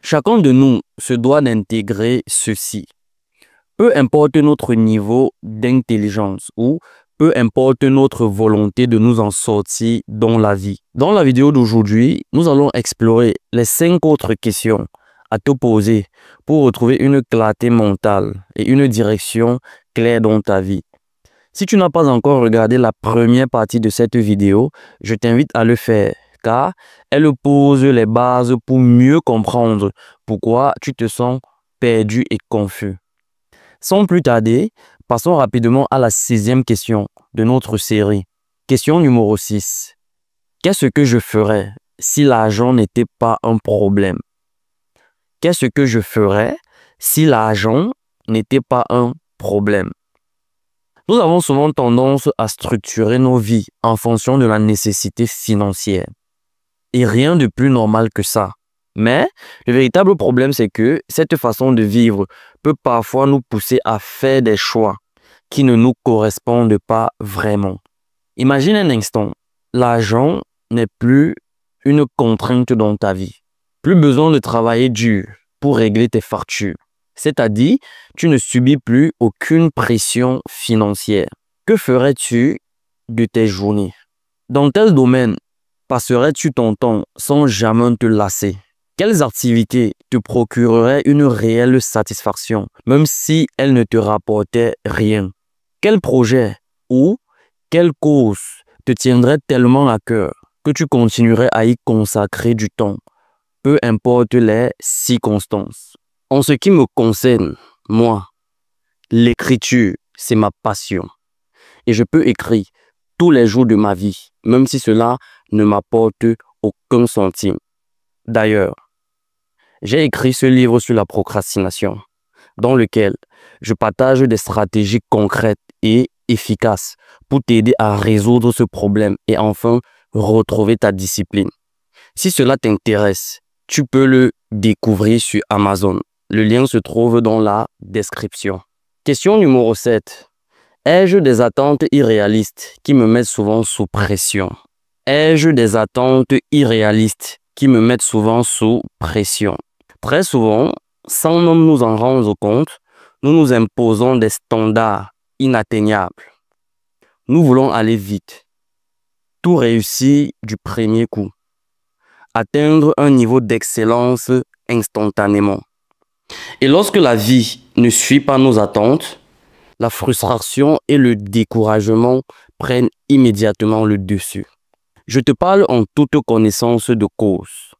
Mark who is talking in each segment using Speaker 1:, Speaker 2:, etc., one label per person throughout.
Speaker 1: Chacun de nous se doit d'intégrer ceci. Peu importe notre niveau d'intelligence ou peu importe notre volonté de nous en sortir dans la vie. Dans la vidéo d'aujourd'hui, nous allons explorer les 5 autres questions à te poser pour retrouver une clarté mentale et une direction claire dans ta vie. Si tu n'as pas encore regardé la première partie de cette vidéo, je t'invite à le faire car elle pose les bases pour mieux comprendre pourquoi tu te sens perdu et confus. Sans plus tarder, passons rapidement à la 6e question de notre série. Question numéro 6. Qu'est-ce que je ferais si l'argent n'était pas un problème? Qu'est-ce que je ferais si l'argent n'était pas un problème? Nous avons souvent tendance à structurer nos vies en fonction de la nécessité financière. Et rien de plus normal que ça. Mais le véritable problème, c'est que cette façon de vivre peut parfois nous pousser à faire des choix qui ne nous correspondent pas vraiment. Imagine un instant, l'argent n'est plus une contrainte dans ta vie. Plus besoin de travailler dur pour régler tes factures. C'est-à-dire, tu ne subis plus aucune pression financière. Que ferais-tu de tes journées? Dans quel domaine passerais-tu ton temps sans jamais te lasser? Quelles activités te procureraient une réelle satisfaction, même si elles ne te rapportaient rien? Quel projet ou quelle cause te tiendrait tellement à cœur que tu continuerais à y consacrer du temps, peu importe les circonstances? En ce qui me concerne, moi, l'écriture, c'est ma passion. Et je peux écrire tous les jours de ma vie, même si cela ne m'apporte aucun centime. D'ailleurs, j'ai écrit ce livre sur la procrastination, dans lequel je partage des stratégies concrètes et efficaces pour t'aider à résoudre ce problème et enfin retrouver ta discipline. Si cela t'intéresse, tu peux le découvrir sur Amazon. Le lien se trouve dans la description. Question numéro 7. Ai-je des attentes irréalistes qui me mettent souvent sous pression? Ai-je des attentes irréalistes qui me mettent souvent sous pression? Très souvent, sans même nous en rendre compte, nous nous imposons des standards inatteignables. Nous voulons aller vite, tout réussir du premier coup, atteindre un niveau d'excellence instantanément. Et lorsque la vie ne suit pas nos attentes, la frustration et le découragement prennent immédiatement le dessus. Je te parle en toute connaissance de cause.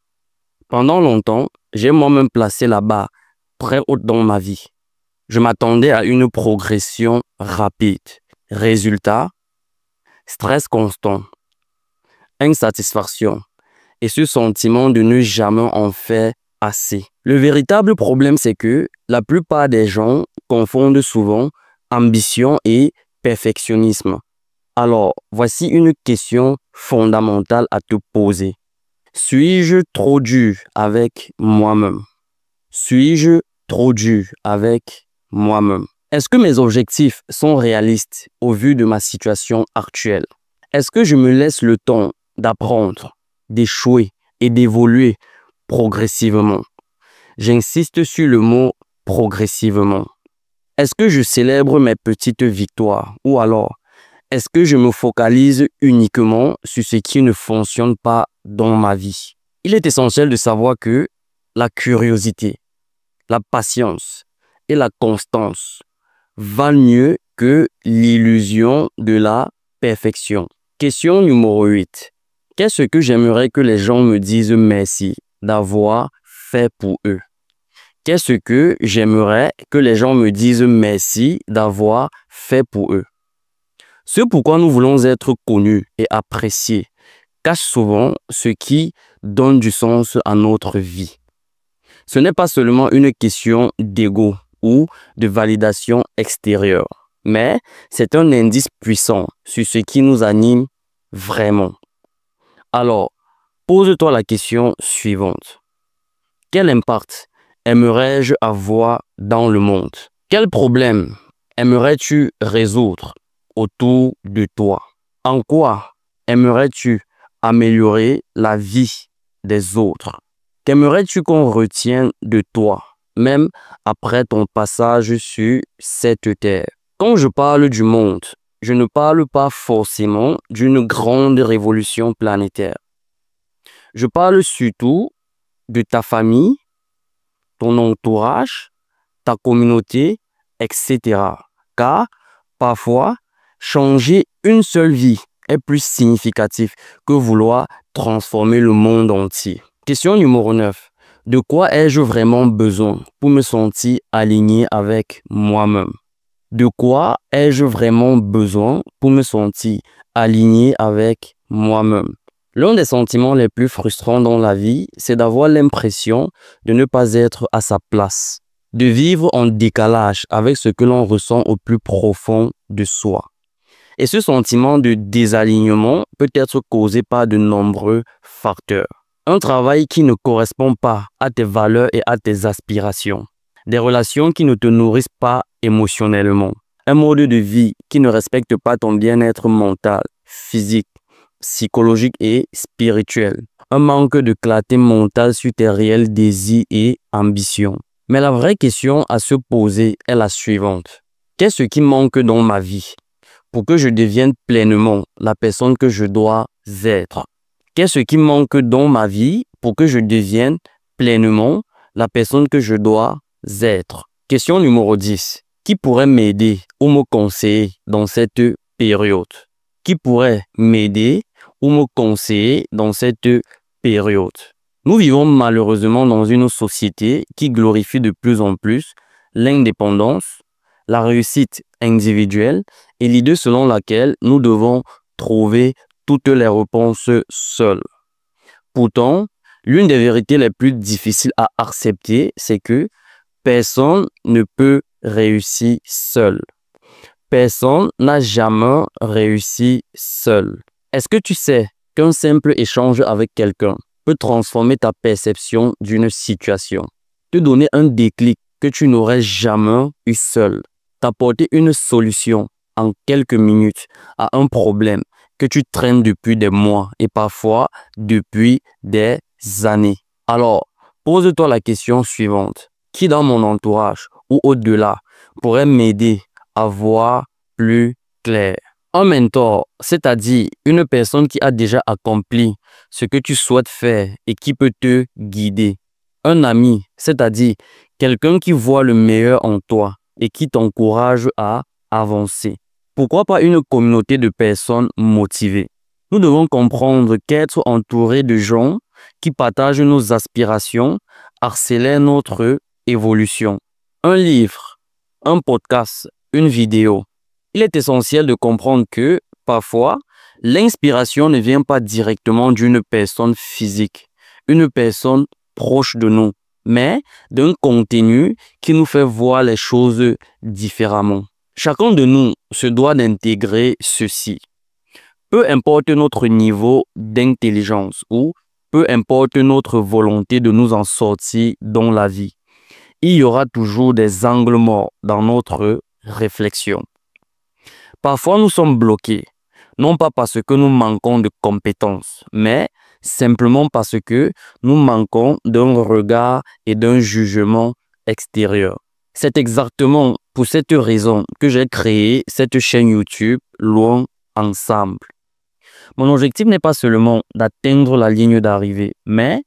Speaker 1: Pendant longtemps, j'ai moi-même placé la barre très haute dans ma vie. Je m'attendais à une progression rapide. Résultat, stress constant, insatisfaction et ce sentiment de ne jamais en faire assez. Le véritable problème, c'est que la plupart des gens confondent souvent ambition et perfectionnisme. Alors, voici une question fondamentale à te poser. Suis-je trop dur avec moi-même? Suis-je trop dur avec moi-même? Est-ce que mes objectifs sont réalistes au vu de ma situation actuelle? Est-ce que je me laisse le temps d'apprendre, d'échouer et d'évoluer progressivement? J'insiste sur le mot progressivement. Est-ce que je célèbre mes petites victoires ou alors est-ce que je me focalise uniquement sur ce qui ne fonctionne pas dans ma vie? Il est essentiel de savoir que la curiosité, la patience et la constance valent mieux que l'illusion de la perfection. Question numéro 8. Qu'est-ce que j'aimerais que les gens me disent merci d'avoir fait pour eux? Qu'est-ce que j'aimerais que les gens me disent merci d'avoir fait pour eux? Ce pourquoi nous voulons être connus et appréciés cache souvent ce qui donne du sens à notre vie. Ce n'est pas seulement une question d'ego ou de validation extérieure, mais c'est un indice puissant sur ce qui nous anime vraiment. Alors, pose-toi la question suivante. Quel impact aimerais-je avoir dans le monde? Quel problème aimerais-tu résoudre autour de toi? En quoi aimerais-tu améliorer la vie des autres? Qu'aimerais-tu qu'on retienne de toi, même après ton passage sur cette terre? Quand je parle du monde, je ne parle pas forcément d'une grande révolution planétaire. Je parle surtout de ta famille, ton entourage, ta communauté, etc. Car parfois, changer une seule vie est plus significatif que vouloir transformer le monde entier. Question numéro 9. De quoi ai-je vraiment besoin pour me sentir aligné avec moi-même? De quoi ai-je vraiment besoin pour me sentir aligné avec moi-même? L'un des sentiments les plus frustrants dans la vie, c'est d'avoir l'impression de ne pas être à sa place, de vivre en décalage avec ce que l'on ressent au plus profond de soi. Et ce sentiment de désalignement peut être causé par de nombreux facteurs. Un travail qui ne correspond pas à tes valeurs et à tes aspirations. Des relations qui ne te nourrissent pas émotionnellement. Un mode de vie qui ne respecte pas ton bien-être mental, physique, psychologique et spirituel. Un manque de clarté mentale sur tes réels désirs et ambitions. Mais la vraie question à se poser est la suivante. Qu'est-ce qui manque dans ma vie pour que je devienne pleinement la personne que je dois être? Qu'est-ce qui manque dans ma vie pour que je devienne pleinement la personne que je dois être? Question numéro 10. Qui pourrait m'aider ou me conseiller dans cette période? Qui pourrait m'aider ou me conseiller dans cette période? Nous vivons malheureusement dans une société qui glorifie de plus en plus l'indépendance, la réussite individuelle et l'idée selon laquelle nous devons trouver toutes les réponses seules. Pourtant, l'une des vérités les plus difficiles à accepter, c'est que personne ne peut réussir seul. Personne n'a jamais réussi seul. Est-ce que tu sais qu'un simple échange avec quelqu'un peut transformer ta perception d'une situation, te donner un déclic que tu n'aurais jamais eu seul, t'apporter une solution en quelques minutes à un problème que tu traînes depuis des mois et parfois depuis des années? Alors, pose-toi la question suivante. Qui dans mon entourage ou au-delà pourrait m'aider à voir plus clair? Un mentor, c'est-à-dire une personne qui a déjà accompli ce que tu souhaites faire et qui peut te guider. Un ami, c'est-à-dire quelqu'un qui voit le meilleur en toi et qui t'encourage à avancer. Pourquoi pas une communauté de personnes motivées? Nous devons comprendre qu'être entouré de gens qui partagent nos aspirations accélère notre évolution. Un livre, un podcast, une vidéo. Il est essentiel de comprendre que, parfois, l'inspiration ne vient pas directement d'une personne physique, une personne proche de nous, mais d'un contenu qui nous fait voir les choses différemment. Chacun de nous se doit d'intégrer ceci. Peu importe notre niveau d'intelligence ou peu importe notre volonté de nous en sortir dans la vie, il y aura toujours des angles morts dans notre réflexion. Parfois, nous sommes bloqués, non pas parce que nous manquons de compétences, mais simplement parce que nous manquons d'un regard et d'un jugement extérieur. C'est exactement pour cette raison que j'ai créé cette chaîne YouTube Loin Ensemble. Mon objectif n'est pas seulement d'atteindre la ligne d'arrivée, mais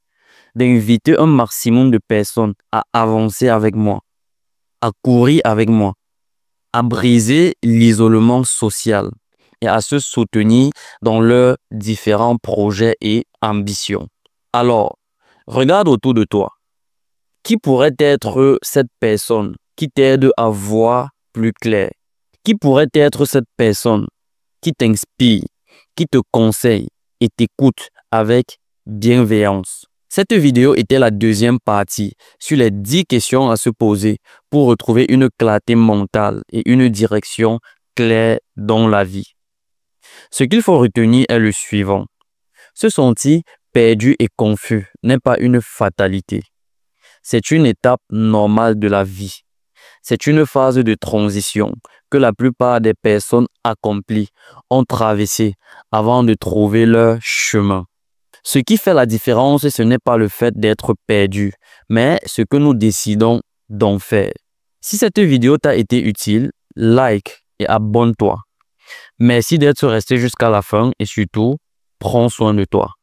Speaker 1: d'inviter un maximum de personnes à avancer avec moi, à courir avec moi, à briser l'isolement social et à se soutenir dans leurs différents projets et ambitions. Alors, regarde autour de toi. Qui pourrait être cette personne qui t'aide à voir plus clair? Qui pourrait être cette personne qui t'inspire, qui te conseille et t'écoute avec bienveillance? Cette vidéo était la deuxième partie sur les 10 questions à se poser pour retrouver une clarté mentale et une direction claire dans la vie. Ce qu'il faut retenir est le suivant. Se sentir perdu et confus n'est pas une fatalité. C'est une étape normale de la vie. C'est une phase de transition que la plupart des personnes accomplies ont traversée avant de trouver leur chemin. Ce qui fait la différence, ce n'est pas le fait d'être perdu, mais ce que nous décidons d'en faire. Si cette vidéo t'a été utile, like et abonne-toi. Merci d'être resté jusqu'à la fin et surtout, prends soin de toi.